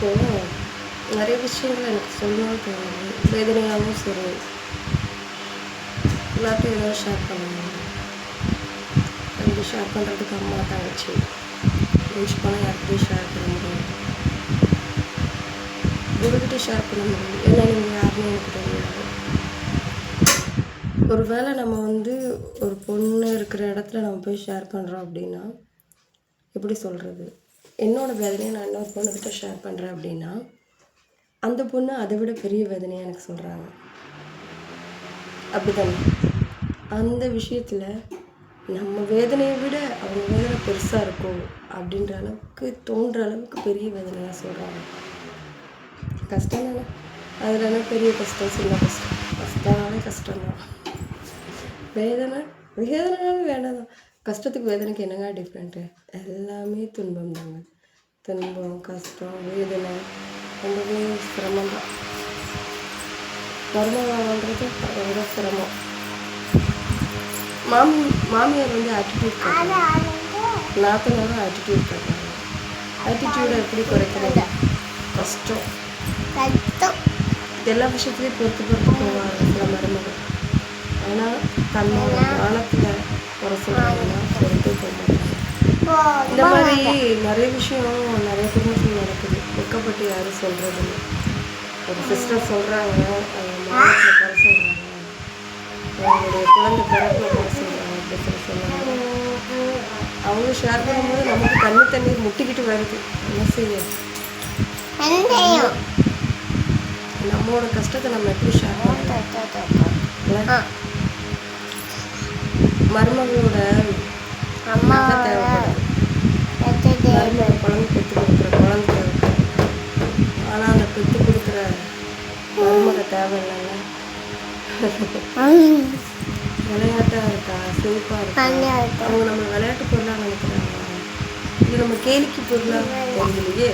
இப்போது நிறைய விஷயங்கள் எனக்கு சொல்லணும்னு தோணுது. வேதனையாகவும் சரி, எல்லாத்தையும் ஏதாவது ஷேர் பண்ணுவேன். அப்படி ஷேர் பண்ணுறதுக்கு அம்மா தங்கச்சி முடிச்சு போனால் யார்கிட்டையும் ஷேர் பண்ண முடியும். உங்கள்கிட்ட ஷேர் பண்ண முடியும். ஏன்னா நீங்கள் யாருன்னு எனக்கு தெரியாது. ஒரு வேளை நம்ம ஒரு பொண்ணு இருக்கிற இடத்துல நம்ம போய் ஷேர் பண்ணுறோம் அப்படின்னா, எப்படி சொல்கிறது, என்னோடய வேதனையை நான் இன்னொரு பொண்ணுக்கிட்ட ஷேர் பண்ணுறேன் அப்படின்னா, அந்த பொண்ணு அதை விட பெரிய வேதனையாக எனக்கு சொல்கிறாங்க. அப்படி தானே? அந்த விஷயத்தில் நம்ம வேதனையை விட அவங்க வேதனை பெருசாக இருக்கும் அப்படின்ற அளவுக்கு தோன்ற அளவுக்கு பெரிய வேதனையாக சொல்கிறாங்க. கஷ்டம் தானே? அதில் என்ன பெரிய கஷ்டம், சின்ன கஷ்டம்? கஷ்டம்னாலே கஷ்டம்தான். வேதனைனாலும் வேண்டாம் தான். கஷ்டத்துக்கு வேதனைக்கு என்னங்க டிஃப்ரெண்ட்டு? எல்லாமே துன்பம் தாங்க. துன்பம், கஷ்டம், வேதனை ரொம்பவே சிரமம் தான். மருமகள் வாழ்றது ரொம்ப சிரமம். மாமியார் ஆட்டிடியூட் காட்டுறாங்க, நாத்தனாரும் ஆட்டிடியூட் காட்டுறாங்க. ஆட்டிடியூடை எப்படி குறைக்கிறது? கஷ்டம். எல்லா விஷயத்துலேயும் பொறுத்து போவாங்க சில மருமகள். ஆனால் தன்னோட ஞானத்தில் குறை சொல்கிறாங்கன்னா பொறுத்து போக மாட்டாங்க. இந்த மாதிரி நிறைய விஷயம் நிறைய குடும்பத்தில் நடக்குது. வெக்கப்பட்டு யாரும் சொல்கிறது இல்லை. ஒரு சிஸ்டர் சொல்கிறாங்க, ஞானத்தில் குறை சொல்கிறாங்க, அவங்களுடைய குழந்தை பிறப்பில் குறை சொல்கிறாங்க அப்படின்னு சொல்லுவாங்க. அவங்க ஷேர் பண்ணும்போது நமக்கு தண்ணீர் முட்டிக்கிட்டு வருது. என்ன செய்ய? நம்மளோட கஷ்டத்தை நம்ம எப்படி ஷேர் பண்ணுறோம்? மருமகளோட அம்மா தேவைப்படுது. மருமகள் குழந்தை பெற்று கொடுக்குற குழந்தை தேவைப்படுது. ஆனால் அந்த பெற்று கொடுக்குற மருமக தேவை இல்லைல்ல. விளையாட்டாக இருக்கா, சிரிப்பாக இருக்கா, அவங்க நம்ம விளையாட்டு பொருளாக நினைக்கிறாங்க, இது நம்ம கேலிக்கு பொருளாக தெரியலையே.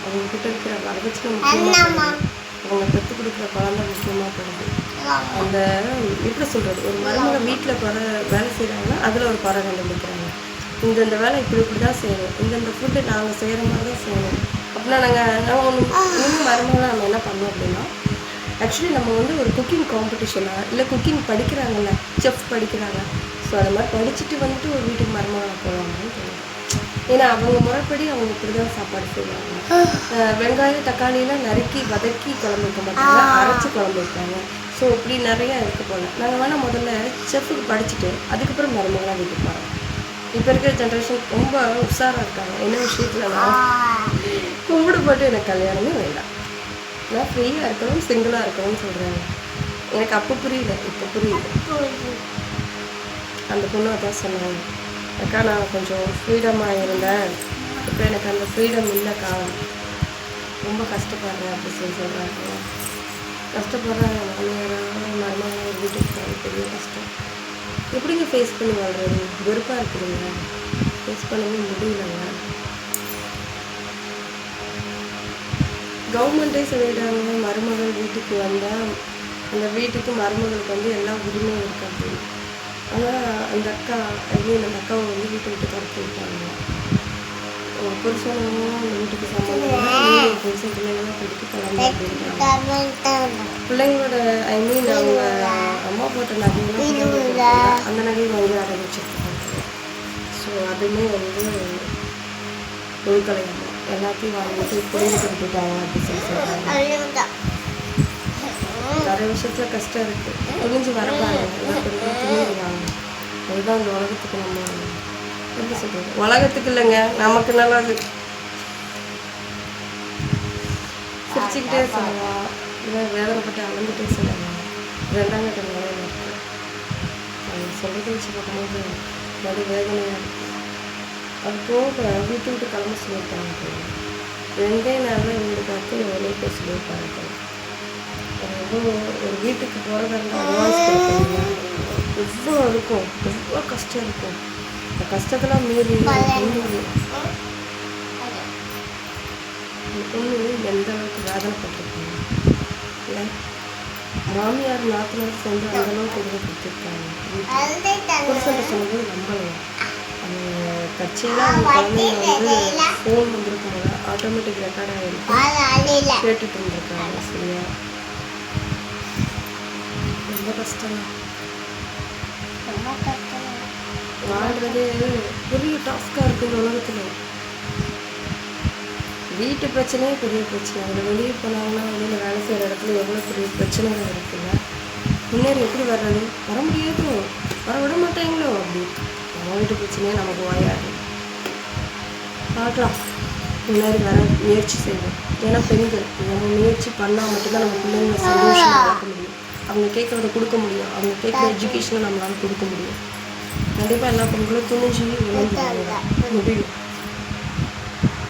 அவங்க கிட்ட இருக்கிற வரதட்சணை முக்கியமாக, அவங்க பெற்று கொடுக்குற குழந்தை முக்கியமாக படுது. அந்த எப்படி சொல்கிறது, ஒரு மருமக வீட்டில் வேலை செய்கிறாங்கன்னா அதில் ஒரு குறை கண்டுபிடிக்கிறாங்க. இந்த வேலை இப்படி தான் செய்யணும், இந்த ஃபுட்டு நாங்கள் செய்கிற மாதிரி தான் செய்யணும் அப்படின்னா நாங்கள் இன்னும் மருமகளாக நம்ம என்ன பண்ணோம் அப்படின்னா, ஆக்சுவலி நம்ம ஒரு குக்கிங் காம்படிஷனாக இல்லை குக்கிங் படிக்கிறாங்கல்ல, செஃப் படிக்கிறாங்க. ஸோ அதை மாதிரி படிச்சுட்டு ஒரு வீட்டுக்கு மருமகளாக போவாங்கன்னு தோணுது. ஏன்னா அவங்க முறைப்படி அவங்க இப்படி தான் சாப்பாடு செய்வாங்க. வெங்காயம் தக்காளியெல்லாம் நறுக்கி வதக்கி குழம்பு வைக்க மாட்டாங்க, அரைச்சி குழம்பு வைப்பாங்க. ஸோ இப்படி நிறையா இருக்க போல. நாங்கள் வேணால் முதல்ல செஃப்புக்கு படிச்சுட்டு அதுக்கப்புறம் மருமகளாக வீட்டுக்கு போகிறோம். இப்போ இருக்கிற ஜென்ரேஷன் ரொம்ப உஷாராக இருக்காங்க. என்ன விஷயத்துலனா, கும்பிடு போட்டு எனக்கு கல்யாணமே வேண்டாம், நான் ஃப்ரீயாக இருக்கணும், சிங்கிளாக இருக்கணும்னு சொல்கிறாங்க. எனக்கு அப்போ புரியல, இப்போ புரியுது. அந்த பொண்ணு அதான் சொன்னாங்க, அக்கா நான் கொஞ்சம் ஃப்ரீடமாக இருந்தேன், இப்போ எனக்கு அந்த ஃப்ரீடம் இல்லைக்கா, ரொம்ப கஷ்டப்படுறேன் அப்படி சொல்கிறாங்க. கஷ்டப்படுறாங்க. மருமகள் வீட்டுக்கு போகிறது பெரிய கஷ்டம். எப்படிங்க ஃபேஸ் பண்ணி வாழ்றது? வெறுப்பாக இருக்குதுங்க, ஃபேஸ் பண்ணவே முடியலங்க. கவர்மெண்ட்டே சொல்லிடுறாங்க, மருமகள் வீட்டுக்கு வந்தால் அந்த வீட்டுக்கு மருமகளுக்கு எல்லா உரிமையும் இருக்கு அப்படின்னு. ஆனால் அந்த அக்கா அந்த அக்காவை வீட்டை விட்டு துரத்தி விட்டாங்க. புருஷனும் அந்த வீட்டுக்கு சம்மந்தம், புருஷன் பிள்ளைங்களாம் படிக்க கிளம்பி அப்படின்ட்டாங்க. பிள்ளைங்களோட அவங்க அம்மா போட்ட நகையெல்லாம் அந்த நகையை வாங்கி அதை வச்சுருக்காங்க. ஸோ அதுவுமே ஒழுக்கலையாம எல்லாத்தையும் வாங்கிட்டு புரிஞ்சு கொடுத்துட்டாங்க அப்படி சொல்கிறாங்க. நிறைய விஷயத்தில் கஷ்டம் இருக்குது. துணிஞ்சு வரப்பாங்க, துணிஞ்சுவாங்க. அதுதான் அந்த உலகத்துக்கு நம்ம எப்படி சொல்கிறது, உலகத்துக்கு இல்லைங்க, நமக்கு நல்லது. சிரிச்சுக்கிட்டே சொல்லலாம், இல்லை வேதனைப்பட்டு அளந்துகிட்டே சொல்லலாம். ரெண்டாம் கட்ட நிலையில் இருக்குது. அவங்க சொல்கிறத வச்சு பார்க்கும்போது ரொம்ப வேதனையாக இருக்குது. அது போக வீட்டு விட்டு கிளம்ப சொல்லியிருக்காங்க. 2 நாளில் இவங்களுக்கு அடுத்து வேலையை போய் சொல்லியிருக்காங்க. ஒரு வீட்டுக்கு போகிறதா அட்வான்ஸ் கொடுப்பாங்க. எவ்வளோ இருக்கும், எவ்வளோ கஷ்டம் இருக்கும். அந்த கஷ்டத்தெல்லாம் மீறி பொண்ணு எந்த அளவுக்கு வேதனைப்பட்டிருக்காங்க. இல்லை மாமியார் நாத்தனார் சேர்ந்து அந்தளவுக்கு கொடுத்துருக்காங்க. புருஷன் சொன்னது நம்பலையா, அது தற்செயலாக அவங்க குழந்தைங்க வந்து ஃபோன் வந்துருக்கும் போது ஆட்டோமேட்டிக் ரெக்கார்ட் ஆகிருக்கு கேட்டுட்டு இருந்திருக்காங்க. சரியா? ரொம்ப கஷ்டம். வாழ்றதே பெரிய டாஸ்காக இருக்குது இந்த உலகத்தில். வீட்டு பிரச்சனையே பெரிய பிரச்சனை. அதில் வெளியே போனாங்கன்னா வெளியில் வேலை செய்கிற இடத்துல எவ்வளோ பெரிய பிரச்சனைகள் இருக்குல்ல. முன்னேறி எப்படி வர்றது? வர முடியாது, வர விட மாட்டாங்களோ. அப்படி நம்ம வீட்டு பிரச்சனையே நமக்கு வாயாது. பார்க்கலாம், முன்னேறி வர முயற்சி செய்வோம். ஏன்னா பெண்கள் நம்ம முயற்சி பண்ணால் மட்டும்தான் நம்ம பிள்ளைங்களை சந்தோஷமாக வளர்க்க முடியும். அவங்க கேட்குறத கொடுக்க முடியும். அவங்க கேட்குற எஜுகேஷனை நம்மளால் கொடுக்க முடியும். கண்டிப்பாக எல்லா பெண்களும் துணிஞ்சு விளைஞ்சுவாங்க முடியும்.